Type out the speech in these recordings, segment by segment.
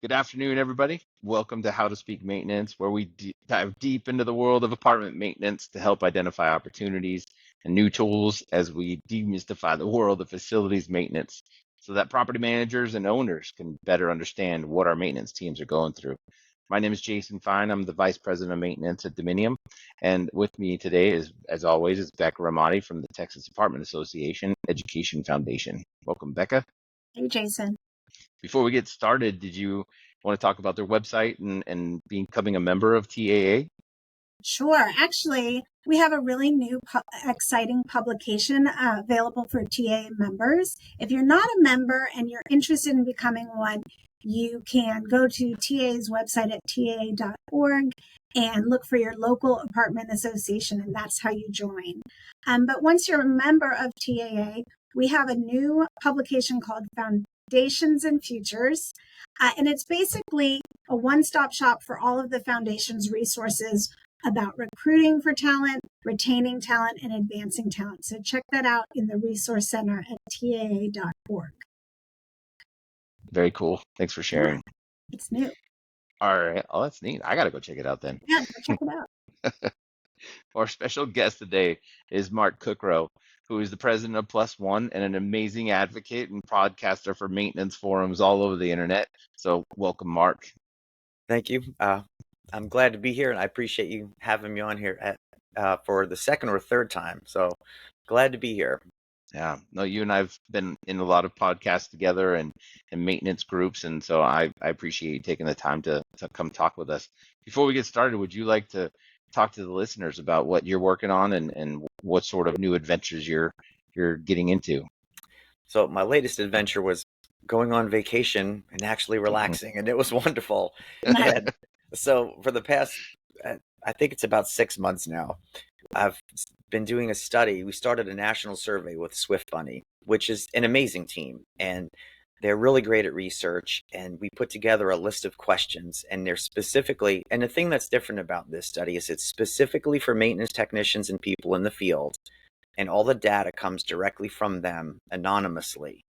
Good afternoon, everybody. Welcome to How to Speak Maintenance, where we dive deep into the world of apartment maintenance to help identify opportunities and new tools as we demystify the world of facilities maintenance so that property managers and owners can better understand what our maintenance teams are going through. My name is Jason Fein. I'm the Vice President of Maintenance at Dominium. And with me today, as always, is Becca Ramati from the Texas Apartment Association Education Foundation. Welcome, Becca. Hey, Jason. Before we get started, did you want to talk about their website and becoming a member of TAA? Sure. Actually, we have a really new, exciting publication available for TAA members. If you're not a member and you're interested in becoming one, you can go to TAA's website at taa.org and look for your local apartment association, and that's how you join. But once you're a member of TAA, we have a new publication called Foundations and Futures. And it's basically a one-stop shop for all of the foundation's resources about recruiting for talent, retaining talent, and advancing talent. So check that out in the Resource Center at taa.org. Very cool. Thanks for sharing. It's new. All right. Oh, that's neat. I got to go check it out then. Yeah, go check it out. Our special guest today is Mark Cukro, who is the president of Plus One and an amazing advocate and podcaster for maintenance forums all over the internet. So welcome, Mark. Thank you. I'm glad to be here, and I appreciate you having me on here for the second or third time. So glad to be here. Yeah, no, you and I've been in a lot of podcasts together and maintenance groups, and so I appreciate you taking the time to come talk with us. Before we get started, would you like to talk to the listeners about what you're working on and what sort of new adventures you're getting into? So my latest adventure was going on vacation and actually relaxing, and it was wonderful. And so for the past, I think it's about 6 months now, I've been doing a study. We started a national survey with Swift Bunny, which is an amazing team, and they're really great at research. And we put together a list of questions, and they're specifically, and the thing that's different about this study is it's specifically for maintenance technicians and people in the field, and all the data comes directly from them anonymously.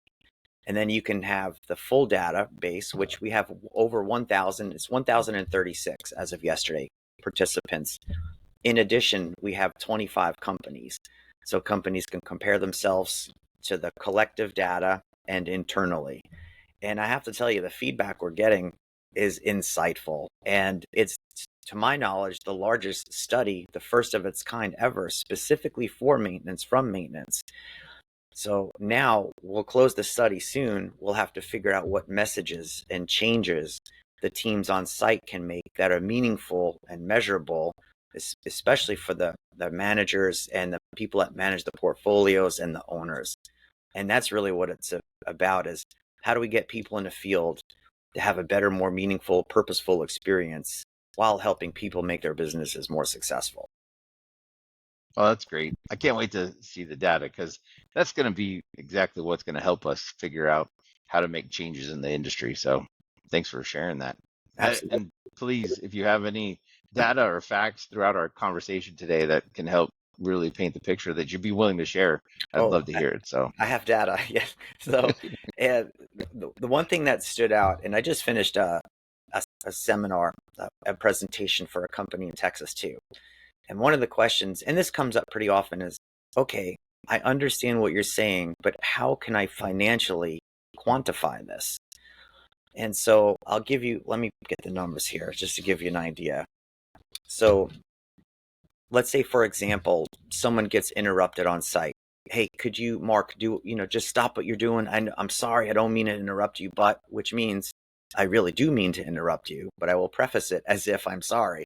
And then you can have the full database, which we have over 1,000. It's 1,036 as of yesterday, participants. In addition, we have 25 companies. So companies can compare themselves to the collective data and internally. And I have to tell you, the feedback we're getting is insightful. And it's, to my knowledge, the largest study, the first of its kind ever, specifically for maintenance, from maintenance. So now we'll close the study soon. We'll have to figure out what messages and changes the teams on site can make that are meaningful and measurable, especially for the managers and the people that manage the portfolios and the owners. And that's really what it's about, is how do we get people in the field to have a better, more meaningful, purposeful experience while helping people make their businesses more successful. Oh, that's great. I can't wait to see the data because that's going to be exactly what's going to help us figure out how to make changes in the industry. So thanks for sharing that. Absolutely. And please, if you have any data or facts throughout our conversation today that can help really paint the picture that you'd be willing to share, I'd love to hear it. So I have data. Yes. So and the one thing that stood out, and I just finished a seminar, a presentation for a company in Texas too. And one of the questions, and this comes up pretty often, is, okay, I understand what you're saying, but how can I financially quantify this? And so let me get the numbers here just to give you an idea. So let's say, for example, someone gets interrupted on site. Hey, could you, Mark, just stop what you're doing? I'm sorry, I don't mean to interrupt you, but, which means I really do mean to interrupt you, but I will preface it as if I'm sorry.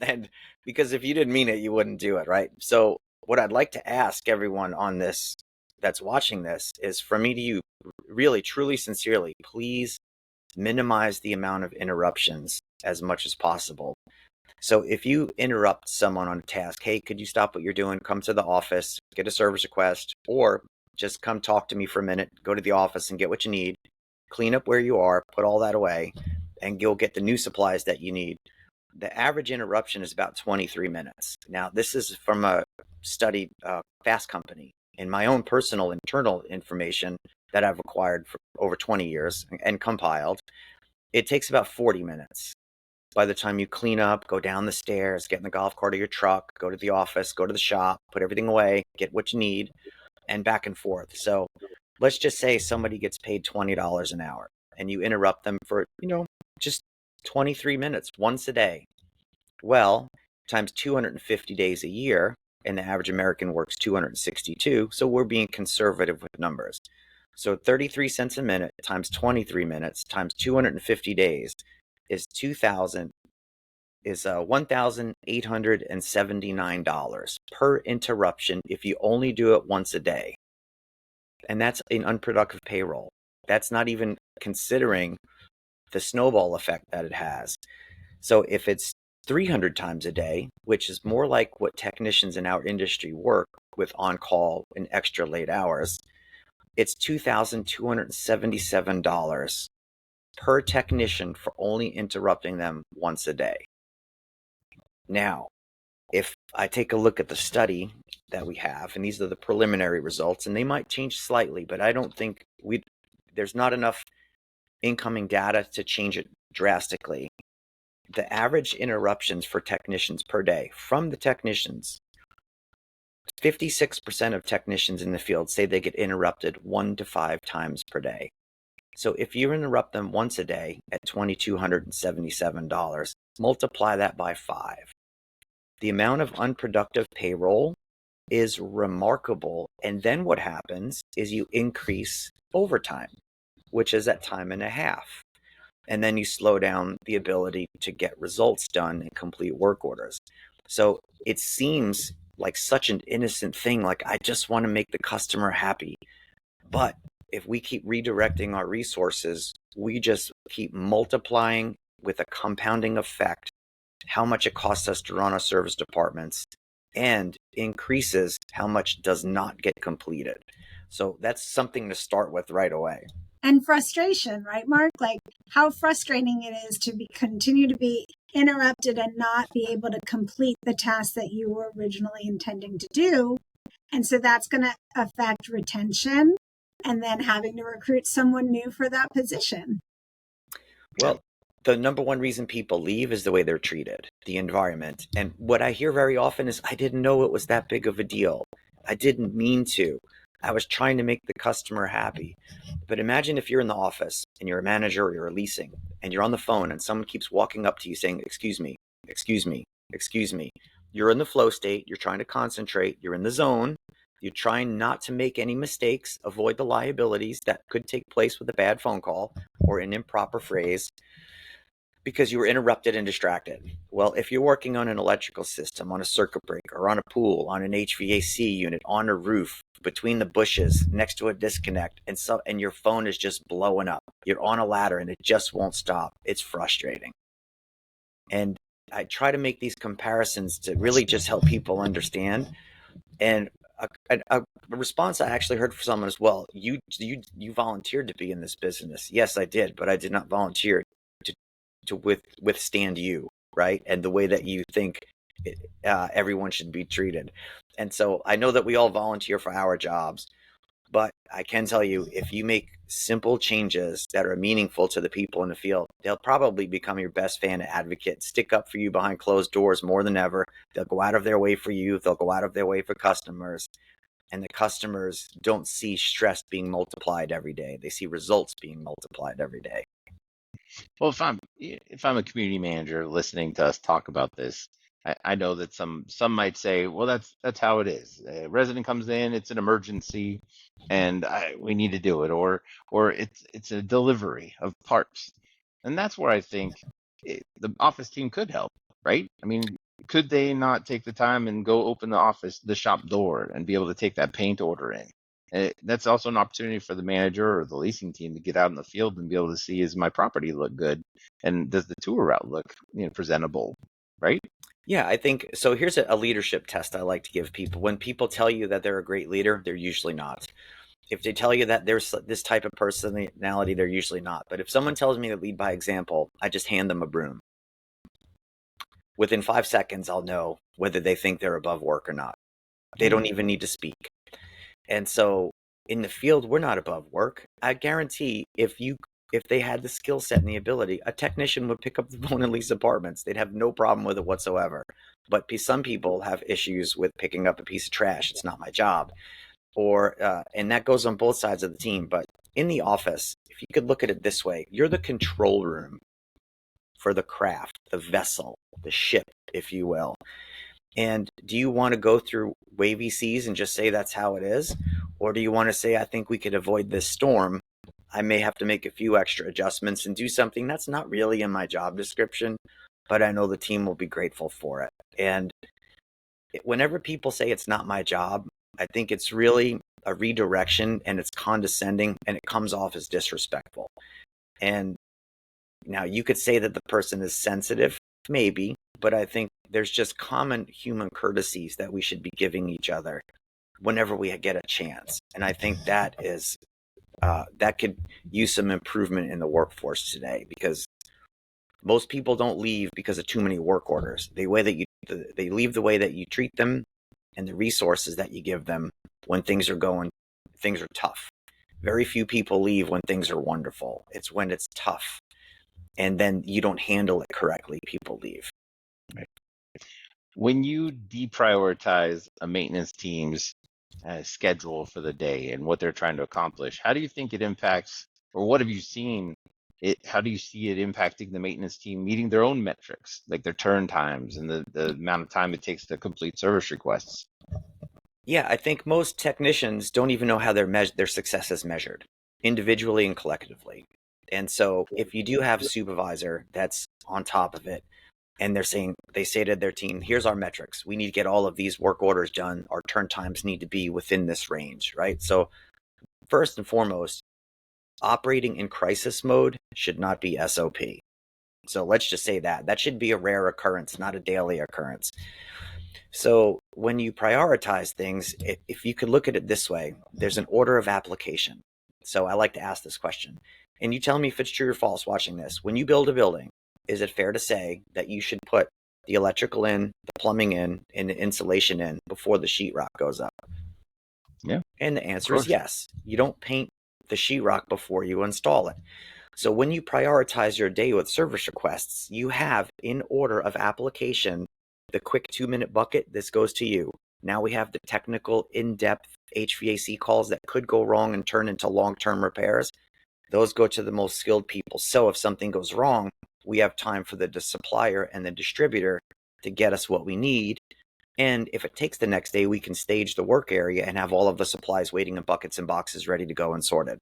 And because if you didn't mean it, you wouldn't do it, right? So what I'd like to ask everyone on this that's watching this is for me to you, really, truly, sincerely, please minimize the amount of interruptions as much as possible. So if you interrupt someone on a task, hey, could you stop what you're doing? Come to the office, get a service request, or just come talk to me for a minute, go to the office and get what you need, clean up where you are, put all that away, and you'll get the new supplies that you need. The average interruption is about 23 minutes. Now, this is from a studied Fast Company. In my own personal internal information that I've acquired for over 20 years and compiled, it takes about 40 minutes. By the time you clean up, go down the stairs, get in the golf cart of your truck, go to the office, go to the shop, put everything away, get what you need, and back and forth. So let's just say somebody gets paid $20 an hour and you interrupt them for, just 23 minutes once a day. Well, times 250 days a year, and the average American works 262. So we're being conservative with numbers. So 33 cents a minute times 23 minutes times 250 days is $1,879 per interruption if you only do it once a day. And that's an unproductive payroll. That's not even considering the snowball effect that it has. So if it's 300 times a day, which is more like what technicians in our industry work with on-call and extra late hours, it's $2,277 per technician for only interrupting them once a day. Now, if I take a look at the study that we have, and these are the preliminary results, and they might change slightly, but I don't think there's not enough incoming data to change it drastically. The average interruptions for technicians per day from the technicians, 56% of technicians in the field say they get interrupted 1 to 5 times per day. So if you interrupt them once a day at $2,277, multiply that by 5. The amount of unproductive payroll is remarkable. And then what happens is you increase overtime, which is at time and a half. And then you slow down the ability to get results done and complete work orders. So it seems like such an innocent thing, like I just want to make the customer happy. But if we keep redirecting our resources, we just keep multiplying with a compounding effect how much it costs us to run our service departments and increases how much does not get completed. So that's something to start with right away. And frustration, right, Mark? Like how frustrating it is to continue to be interrupted and not be able to complete the task that you were originally intending to do. And so that's going to affect retention and then having to recruit someone new for that position. Well, the number one reason people leave is the way they're treated, the environment. And what I hear very often is, I didn't know it was that big of a deal. I didn't mean to. I was trying to make the customer happy. But imagine if you're in the office and you're a manager or you're leasing and you're on the phone and someone keeps walking up to you saying, excuse me, excuse me, excuse me. You're in the flow state. You're trying to concentrate. You're in the zone. You're trying not to make any mistakes, avoid the liabilities that could take place with a bad phone call or an improper phrase, because you were interrupted and distracted. Well, if you're working on an electrical system, on a circuit breaker, or on a pool, on an HVAC unit, on a roof, between the bushes, next to a disconnect, and your phone is just blowing up. You're on a ladder and it just won't stop. It's frustrating. And I try to make these comparisons to really just help people understand. And a response I actually heard from someone as well, you volunteered to be in this business. Yes, I did, but I did not volunteer to withstand you, right? And the way that you think everyone should be treated. And so I know that we all volunteer for our jobs, but I can tell you, if you make simple changes that are meaningful to the people in the field, they'll probably become your best fan and advocate, stick up for you behind closed doors more than ever. They'll go out of their way for you. They'll go out of their way for customers. And the customers don't see stress being multiplied every day. They see results being multiplied every day. Well, if I'm a community manager listening to us talk about this, I know that some might say, well, that's how it is. A resident comes in, it's an emergency, and we need to do it, or it's a delivery of parts, and that's where I think the office team could help, right? I mean, could they not take the time and go open the shop door, and be able to take that paint order in? That's also an opportunity for the manager or the leasing team to get out in the field and be able to see, is my property look good, and does the tour route look presentable, right? Yeah, I think so. Here's a leadership test I like to give people. When people tell you that they're a great leader, they're usually not. If they tell you that there's this type of personality, they're usually not. But if someone tells me to lead by example, I just hand them a broom. Within 5 seconds, I'll know whether they think they're above work or not. They don't even need to speak. And so in the field, we're not above work. I guarantee if you if they had the skill set and the ability, a technician would pick up the phone and lease apartments. They'd have no problem with it whatsoever. But some people have issues with picking up a piece of trash. It's not my job. And that goes on both sides of the team. But in the office, if you could look at it this way, you're the control room for the craft, the vessel, the ship, if you will. And do you want to go through wavy seas and just say that's how it is? Or do you want to say, I think we could avoid this storm? I may have to make a few extra adjustments and do something that's not really in my job description, but I know the team will be grateful for it. And whenever people say it's not my job, I think it's really a redirection, and it's condescending, and it comes off as disrespectful. And now you could say that the person is sensitive, maybe, but I think there's just common human courtesies that we should be giving each other whenever we get a chance. And I think that is that could use some improvement in the workforce today, because most people don't leave because of too many work orders. They leave the way that you treat them and the resources that you give them when things are tough. Very few people leave when things are wonderful. It's when it's tough and then you don't handle it correctly, people leave. Right. When you deprioritize a maintenance team's schedule for the day and what they're trying to accomplish, how do you think it impacts, or what have you seen how do you see it impacting the maintenance team meeting their own metrics, like their turn times and the amount of time it takes to complete service requests? Yeah, I think most technicians don't even know how their success is measured individually and collectively. And so if you do have a supervisor that's on top of it, and they say to their team, here's our metrics. We need to get all of these work orders done. Our turn times need to be within this range, right? So first and foremost, operating in crisis mode should not be SOP. So let's just say that should be a rare occurrence, not a daily occurrence. So when you prioritize things, if you could look at it this way, there's an order of application. So I like to ask this question, and you tell me if it's true or false watching this. When you build a building, is it fair to say that you should put the electrical in, the plumbing in, and the insulation in before the sheetrock goes up? Yeah. And the answer is yes. You don't paint the sheetrock before you install it. So when you prioritize your day with service requests, you have in order of application the quick 2-minute bucket. This goes to you. Now we have the technical in-depth HVAC calls that could go wrong and turn into long-term repairs. Those go to the most skilled people. So if something goes wrong, we have time for the supplier and the distributor to get us what we need. And if it takes the next day, we can stage the work area and have all of the supplies waiting in buckets and boxes ready to go and sorted.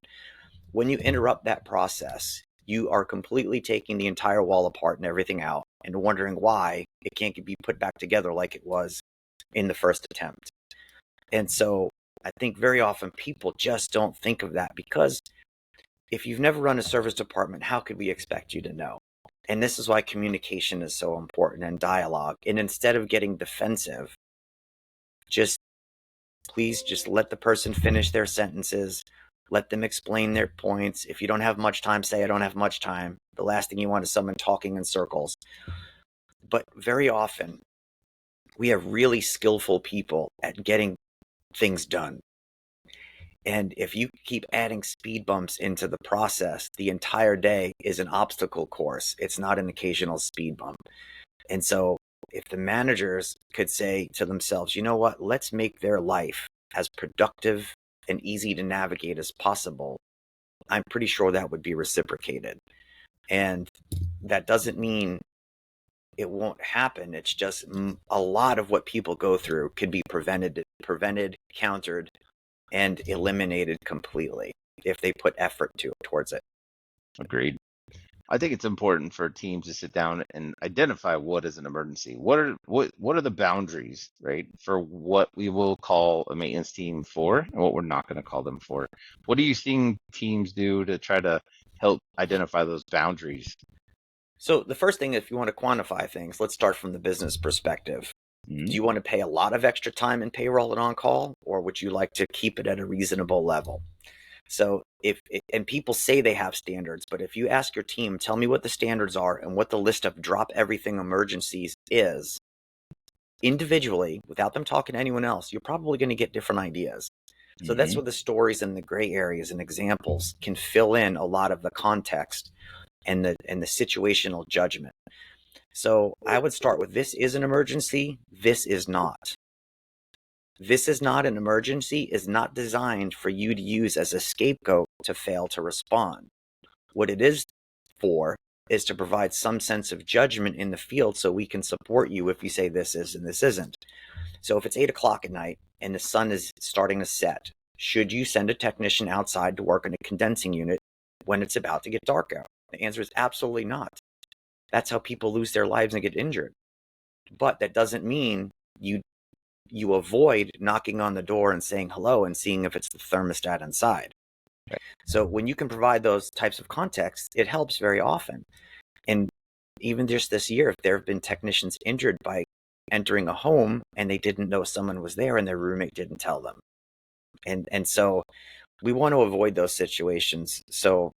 When you interrupt that process, you are completely taking the entire wall apart and everything out and wondering why it can't be put back together like it was in the first attempt. And so I think very often people just don't think of that, because if you've never run a service department, how could we expect you to know? And this is why communication is so important, and dialogue. And instead of getting defensive, please just let the person finish their sentences. Let them explain their points. If you don't have much time, say I don't have much time. The last thing you want is someone talking in circles. But very often, we have really skillful people at getting things done. And if you keep adding speed bumps into the process, the entire day is an obstacle course. It's not an occasional speed bump. And so if the managers could say to themselves, you know what, let's make their life as productive and easy to navigate as possible, I'm pretty sure that would be reciprocated. And that doesn't mean it won't happen. It's just a lot of what people go through could be prevented, countered, and eliminated completely if they put effort towards it. Agreed. I think it's important for teams to sit down and identify what is an emergency. What are the boundaries, right, for what we will call a maintenance team for and what we're not going to call them for? What are you seeing teams do to try to help identify those boundaries? So the first thing, if you want to quantify things, let's start from the business perspective. Mm-hmm. Do you want to pay a lot of extra time in payroll and on-call, or would you like to keep it at a reasonable level? So and people say they have standards, but if you ask your team, tell me what the standards are and what the list of drop everything emergencies is, individually, without them talking to anyone else, you're probably going to get different ideas. So that's where the stories and the gray areas and examples can fill in a lot of the context and the situational judgment. So I would start with, this is an emergency. This is not. This is not an emergency is not designed for you to use as a scapegoat to fail to respond. What it is for is to provide some sense of judgment in the field so we can support you if you say this is and this isn't. So if it's 8 o'clock at night and the sun is starting to set, should you send a technician outside to work in a condensing unit when it's about to get dark out? The answer is absolutely not. That's how people lose their lives and get injured. But that doesn't mean you avoid knocking on the door and saying hello and seeing if it's the thermostat inside. Right. So when you can provide those types of contexts, it helps very often. And even just this year, if there have been technicians injured by entering a home and they didn't know someone was there and their roommate didn't tell them. And so we want to avoid those situations. So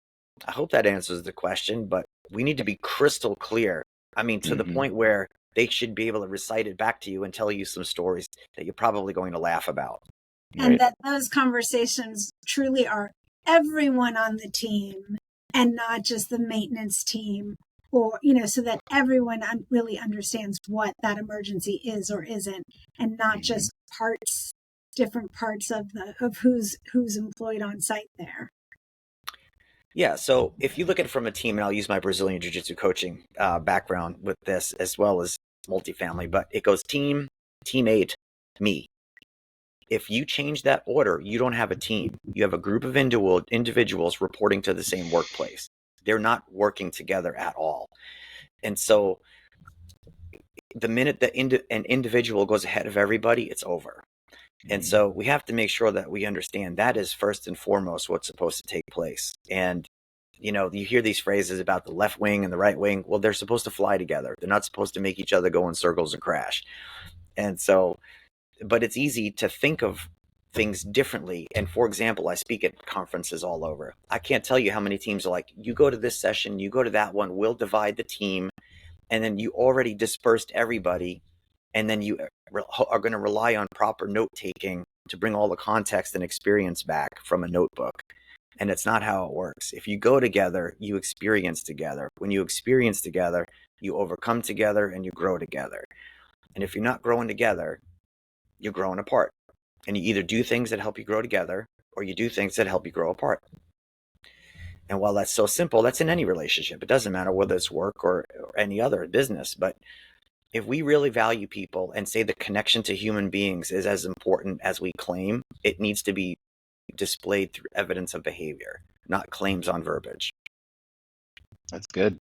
I hope that answers the question, but we need to be crystal clear. I mean, to the point where they should be able to recite it back to you and tell you some stories that you're probably going to laugh about. And that those conversations truly are everyone on the team and not just the maintenance team, or, so that everyone really understands what that emergency is or isn't, and not just different parts of who's employed on site there. Yeah, so if you look at it from a team, and I'll use my Brazilian Jiu-Jitsu coaching background with this as well as multifamily, but it goes team, teammate, me. If you change that order, you don't have a team. You have a group of individuals reporting to the same workplace. They're not working together at all. And so the minute that an individual goes ahead of everybody, it's over. And so we have to make sure that we understand that is first and foremost what's supposed to take place. And, you hear these phrases about the left wing and the right wing. Well, they're supposed to fly together. They're not supposed to make each other go in circles and crash. And so, but it's easy to think of things differently. And for example, I speak at conferences all over. I can't tell you how many teams are like, you go to this session, you go to that one, we'll divide the team. And then you already dispersed everybody. And then you are going to rely on proper note taking to bring all the context and experience back from a notebook. And it's not how it works. If you go together, you experience together. When you experience together, you overcome together and you grow together. And if you're not growing together, you're growing apart. And you either do things that help you grow together or you do things that help you grow apart. And while that's so simple, that's in any relationship. It doesn't matter whether it's work or any other business. But if we really value people and say the connection to human beings is as important as we claim, it needs to be displayed through evidence of behavior, not claims on verbiage. That's good.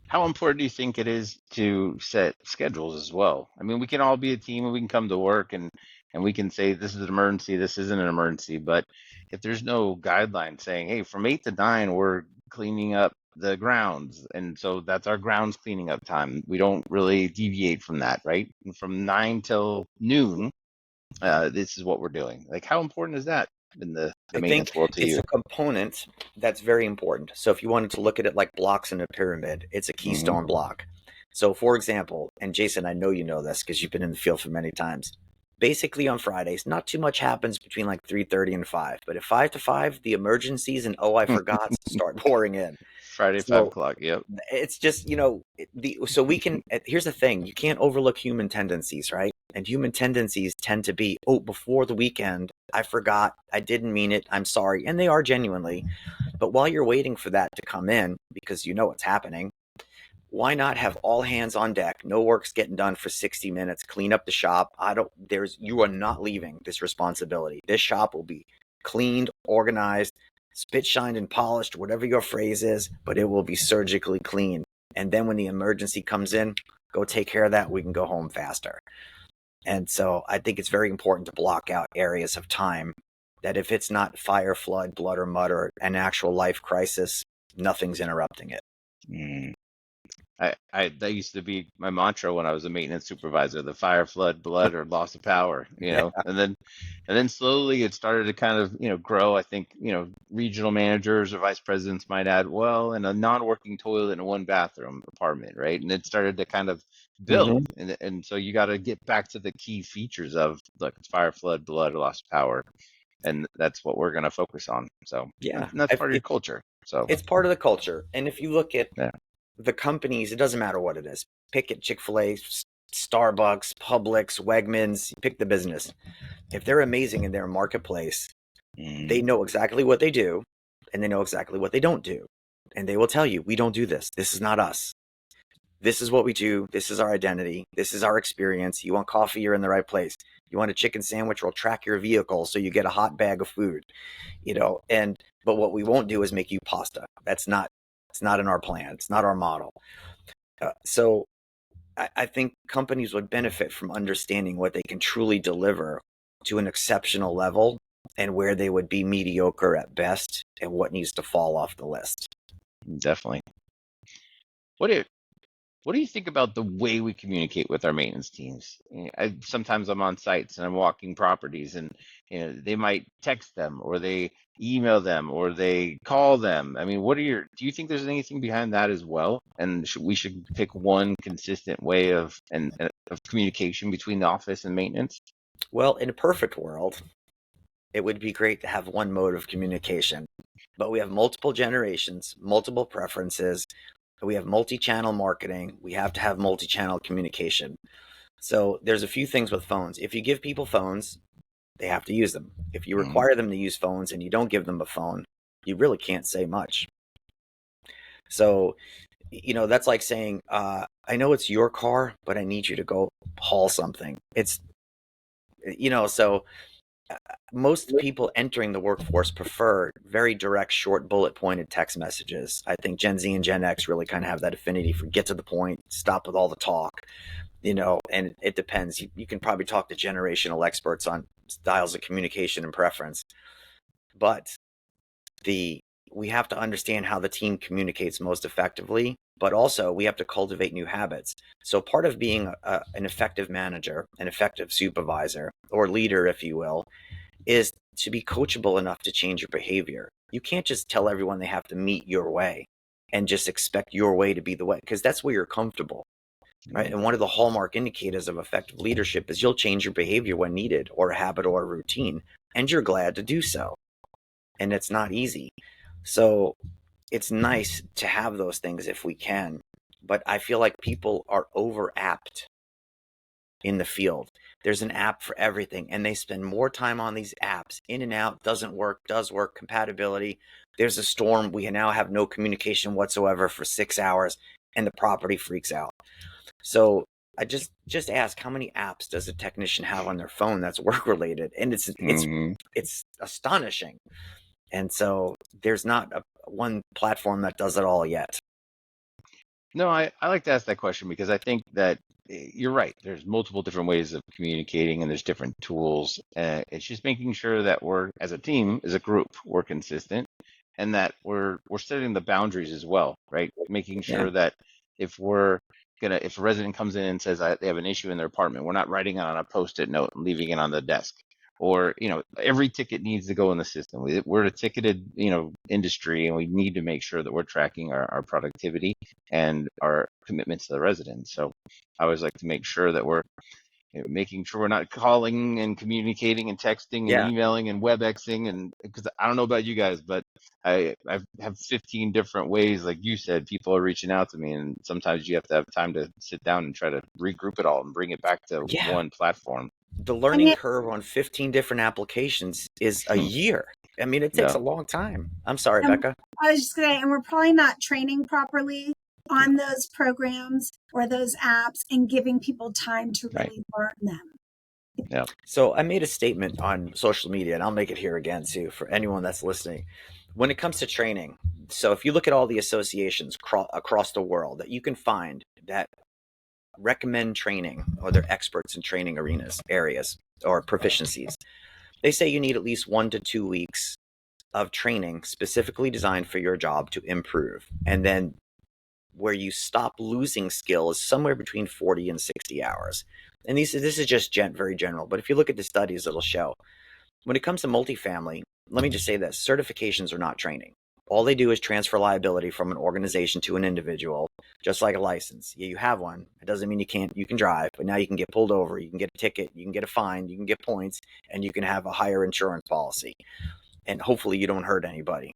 How important do you think it is to set schedules as well? I mean, we can all be a team and we can come to work and we can say this is an emergency, this isn't an emergency. But if there's no guideline saying, hey, from 8 to 9, we're cleaning up the grounds, and so that's our grounds cleaning up time. We don't really deviate from that, right? And from 9 till noon, this is what we're doing. Like, how important is that in the maintenance world to you? It's a component that's very important. So if you wanted to look at it like blocks in a pyramid, it's a keystone block. So for example, and Jason, I know you know this because you've been in the field for many times. Basically on Fridays, not too much happens between like 3:30 and 5. But at 5 to 5, the emergencies and I forgot start pouring in. Friday, 5 o'clock. Yep. It's just, so we can, here's the thing, you can't overlook human tendencies, right? And human tendencies tend to be, before the weekend, I forgot, I didn't mean it, I'm sorry. And they are genuinely. But while you're waiting for that to come in, because you know what's happening, why not have all hands on deck? No work's getting done for 60 minutes. Clean up the shop. You are not leaving this responsibility. This shop will be cleaned, organized, spit shined and polished, whatever your phrase is, but it will be surgically clean. And then when the emergency comes in, go take care of that. We can go home faster. And so I think it's very important to block out areas of time that if it's not fire, flood, blood, or mud, or an actual life crisis, nothing's interrupting it. That used to be my mantra when I was a maintenance supervisor: the fire, flood, blood, or loss of power. And then slowly it started to kind of grow. I think regional managers or vice presidents might add, well, in a non-working toilet in a one bathroom apartment, right? And it started to kind of build, and so you got to get back to the key features of, look, it's fire, flood, blood, or loss of power. and that's what we're going to focus on. So Yeah, and that's part of your culture. So it's part of the culture. And if you look at yeah. the companies, it doesn't matter what it is. Pick it, Chick-fil-A, Starbucks, Publix, Wegmans, pick the business. If they're amazing in their marketplace, they know exactly what they do, and they know exactly what they don't do. And they will tell you, we don't do this. This is not us. This is what we do. This is our identity. This is our experience. You want coffee, you're in the right place. You want a chicken sandwich, we'll track your vehicle so you get a hot bag of food, but what we won't do is make you pasta. It's not in our plan. It's not our model. So I think companies would benefit from understanding what they can truly deliver to an exceptional level and where they would be mediocre at best and what needs to fall off the list. Definitely. What do you think about the way we communicate with our maintenance teams? Sometimes I'm on sites and I'm walking properties, and they might text them, or they email them, or they call them. I mean, do you think there's anything behind that as well? And we should pick one consistent way of communication between the office and maintenance? Well, in a perfect world, it would be great to have one mode of communication, but we have multiple generations, multiple preferences. We have multi-channel marketing. We have to have multi-channel communication. So there's a few things with phones. If you give people phones, they have to use them. If you require them to use phones and you don't give them a phone, you really can't say much. So, that's like saying, I know it's your car, but I need you to go haul something. So most people entering the workforce prefer very direct, short, bullet pointed text messages. I think Gen Z and Gen X really kind of have that affinity for get to the point, stop with all the talk, and it depends. You can probably talk to generational experts on styles of communication and preference, but we have to understand how the team communicates most effectively, but also we have to cultivate new habits. So part of being an effective manager, an effective supervisor or leader, if you will, is to be coachable enough to change your behavior. You can't just tell everyone they have to meet your way and just expect your way to be the way, because that's where you're comfortable, right? And one of the hallmark indicators of effective leadership is you'll change your behavior when needed, or a habit or a routine, and you're glad to do so. And it's not easy. So it's nice to have those things if we can, but I feel like people are over apped in the field. There's an app for everything, and they spend more time on these apps. In and out, doesn't work, does work, compatibility. There's a storm. We now have no communication whatsoever for 6 hours, and the property freaks out. So I just ask, how many apps does a technician have on their phone that's work related? And it's astonishing. And so there's not one platform that does it all yet. No, I like to ask that question because I think that you're right. There's multiple different ways of communicating, and there's different tools. It's just making sure that we're, as a team, as a group, we're consistent, and that we're setting the boundaries as well, right? Making sure that if if a resident comes in and says they have an issue in their apartment, we're not writing it on a post-it note and leaving it on the desk. Or, every ticket needs to go in the system. We're a ticketed, industry, and we need to make sure that we're tracking our productivity and our commitments to the residents. So I always like to make sure that we're making sure we're not calling and communicating and texting and emailing and WebExing. And because I don't know about you guys, but I have 15 different ways, like you said, people are reaching out to me, and sometimes you have to have time to sit down and try to regroup it all and bring it back to one platform. The learning curve on 15 different applications is a year. I mean, it takes a long time. I'm sorry, Becca. I was just going to say, and we're probably not training properly on those programs or those apps and giving people time to really learn them. Yeah. So I made a statement on social media, and I'll make it here again too for anyone that's listening. When it comes to training, so if you look at all the associations across the world that you can find that recommend training, or they're experts in training areas or proficiencies, they say you need at least 1 to 2 weeks of training specifically designed for your job to improve. And then where you stop losing skill is somewhere between 40 and 60 hours. And this is just very general, but if you look at the studies, it'll show when it comes to multifamily, let me just say this: certifications are not training. All they do is transfer liability from an organization to an individual, just like a license. Yeah, you have one. It doesn't mean you can drive, but now you can get pulled over, you can get a ticket, you can get a fine, you can get points, and you can have a higher insurance policy. And hopefully you don't hurt anybody.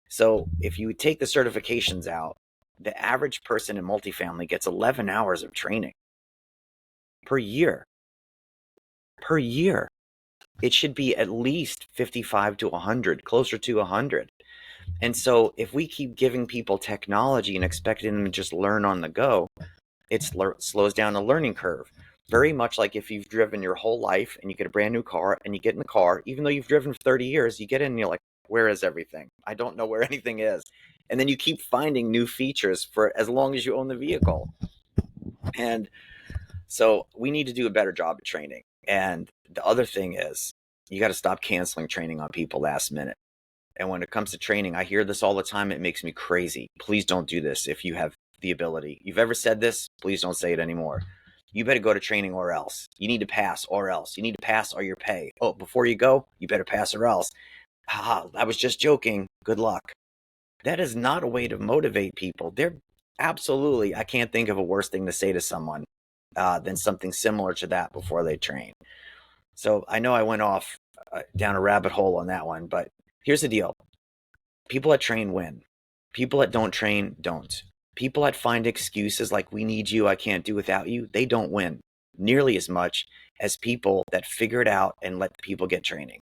So if you take the certifications out, the average person in multifamily gets 11 hours of training per year. Per year. It should be at least 55 to 100, closer to 100. And so if we keep giving people technology and expecting them to just learn on the go, it slows down the learning curve. Very much like if you've driven your whole life and you get a brand new car and you get in the car, even though you've driven for 30 years, you get in and you're like, where is everything? I don't know where anything is. And then you keep finding new features for as long as you own the vehicle. And so we need to do a better job of training. And the other thing is you got to stop canceling training on people last minute. And when it comes to training, I hear this all the time. It makes me crazy. Please don't do this if you have the ability. You've ever said this? Please don't say it anymore. You better go to training or else. You need to pass or else. You need to pass or your pay. Oh, before you go, you better pass or else. I was just joking. Good luck. That is not a way to motivate people. They're absolutely, I can't think of a worse thing to say to someone than something similar to that before they train. So I know I went off down a rabbit hole on that one, but here's the deal. People that train win. People that don't train don't. People that find excuses like we need you, I can't do without you, they don't win nearly as much as people that figure it out and let people get training.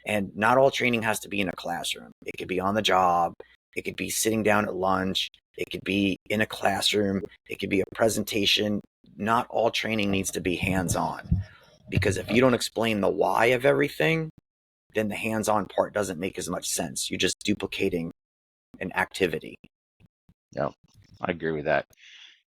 And not all training has to be in a classroom. It could be on the job. It could be sitting down at lunch. It could be in a classroom. It could be a presentation. Not all training needs to be hands-on, because if you don't explain the why of everything, then the hands-on part doesn't make as much sense. You're just duplicating an activity. Yeah, I agree with that.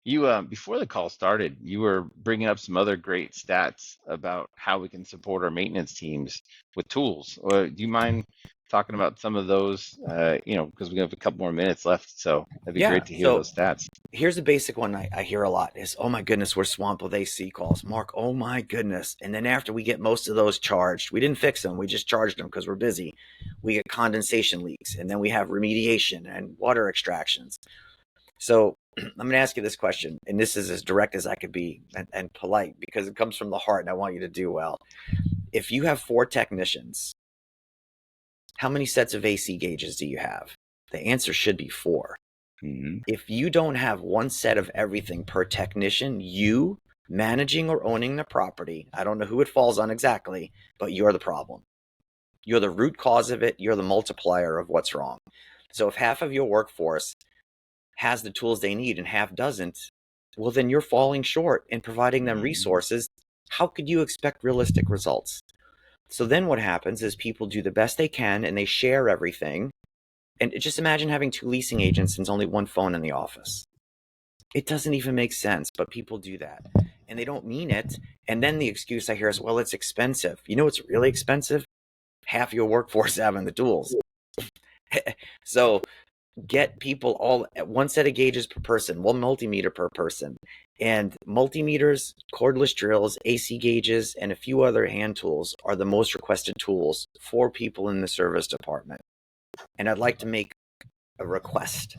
You before the call started, you were bringing up some other great stats about how we can support our maintenance teams with tools. Do you mind talking about some of those? Because we have a couple more minutes left, so that'd be Yeah. great to hear So those stats. here's a basic one I hear a lot is, oh my goodness, we're swamped with AC calls. Mark, oh my goodness. And then after we get most of those charged, we didn't fix them. We just charged them because we're busy. We get condensation leaks, and then we have remediation and water extractions. So I'm going to ask you this question, and this is as direct as I could be and polite because it comes from the heart and I want you to do well. If you have 4 technicians, how many sets of AC gauges do you have? The answer should be 4. Mm-hmm. If you don't have one set of everything per technician, you managing or owning the property, I don't know who it falls on exactly, but you're the problem. You're the root cause of it. You're the multiplier of what's wrong. So if half of your workforce has the tools they need and half doesn't, well, then you're falling short in providing them resources. How could you expect realistic results? So then what happens is people do the best they can and they share everything. And just imagine having 2 leasing agents and there's only one phone in the office. It doesn't even make sense, but people do that and they don't mean it. And then the excuse I hear is, well, it's expensive. You know what's really expensive? Half your workforce having the tools. So get people all at one set of gauges per person, one multimeter per person. And multimeters, cordless drills, AC gauges, and a few other hand tools are the most requested tools for people in the service department. And I'd like to make a request.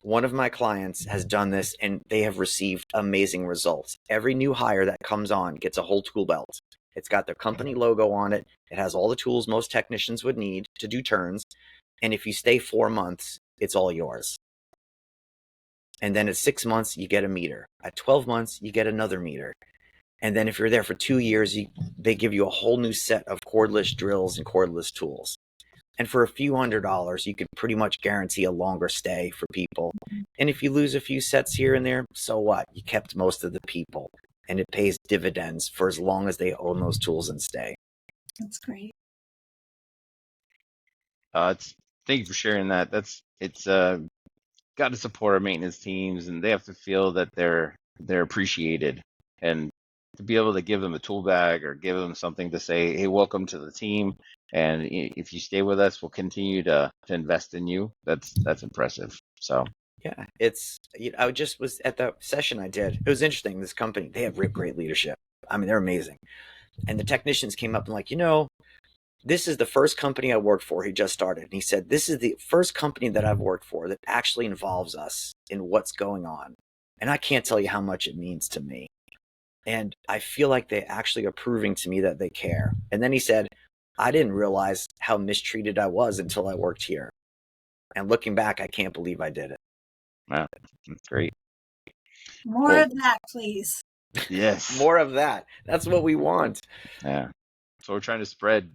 One of my clients has done this and they have received amazing results. Every new hire that comes on gets a whole tool belt. It's got their company logo on it. It has all the tools most technicians would need to do turns. And if you stay 4 months, it's all yours. And then at 6 months, you get a meter. At 12 months, you get another meter. And then if you're there for 2 years, they give you a whole new set of cordless drills and cordless tools. And for a few $100s, you could pretty much guarantee a longer stay for people. And if you lose a few sets here and there, so what? You kept most of the people. And it pays dividends for as long as they own those tools and stay. That's great. Thank you for sharing that. It's got to support our maintenance teams, and they have to feel that they're appreciated, and to be able to give them a tool bag or give them something to say, hey, welcome to the team, and if you stay with us, we'll continue to invest in you. That's impressive. So yeah, I just was at the session I did. It was interesting. This company, they have great leadership. I mean, they're amazing. And the technicians came up and like, this is the first company I worked for. He just started. And he said, this is the first company that I've worked for that actually involves us in what's going on. And I can't tell you how much it means to me. And I feel like they actually are proving to me that they care. And then he said, I didn't realize how mistreated I was until I worked here. And looking back, I can't believe I did it. Wow, that's great. More of that, please. Yes. More of that. That's what we want. Yeah. So we're trying to spread,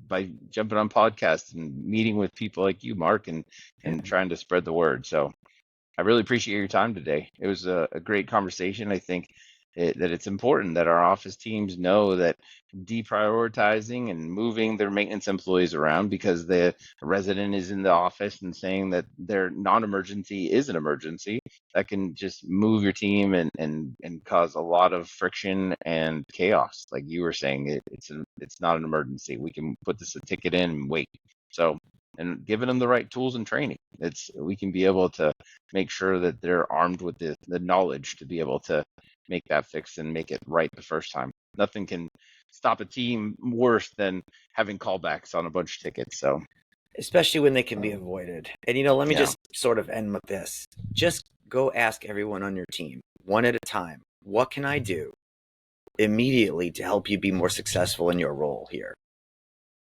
by jumping on podcasts and meeting with people like you, Mark, and trying to spread the word. So I really appreciate your time today. It was a great conversation. I think that it's important that our office teams know that deprioritizing and moving their maintenance employees around because the resident is in the office and saying that their non-emergency is an emergency, that can just move your team and cause a lot of friction and chaos. Like you were saying, it's not an emergency. We can put this a ticket in and wait. So, and giving them the right tools and training, we can be able to make sure that they're armed with the knowledge to be able to make that fix and make it right the first time. Nothing can stop a team worse than having callbacks on a bunch of tickets. So, especially when they can be avoided. And let me just sort of end with this. Just go ask everyone on your team, one at a time, what can I do immediately to help you be more successful in your role here?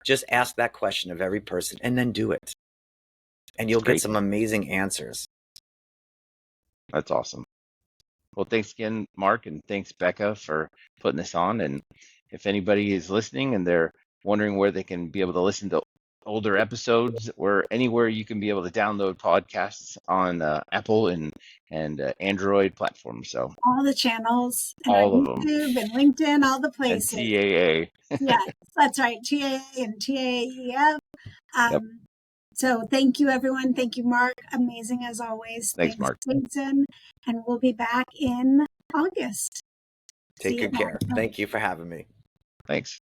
Just ask that question of every person and then do it. And you'll get some amazing answers. That's awesome. Well, thanks again, Mark, and thanks, Becca, for putting this on. And if anybody is listening and they're wondering where they can be able to listen to older episodes, or anywhere you can be able to download podcasts on Apple and Android platforms. So all the channels, and all on of YouTube them, and LinkedIn, all the places. and TAA. Yes, that's right, TAA and TAEF. Yep. So thank you, everyone. Thank you, Mark. Amazing as always. Thanks, Mark. Jason. And we'll be back in August. Take good care. Thank you for having me. Thanks.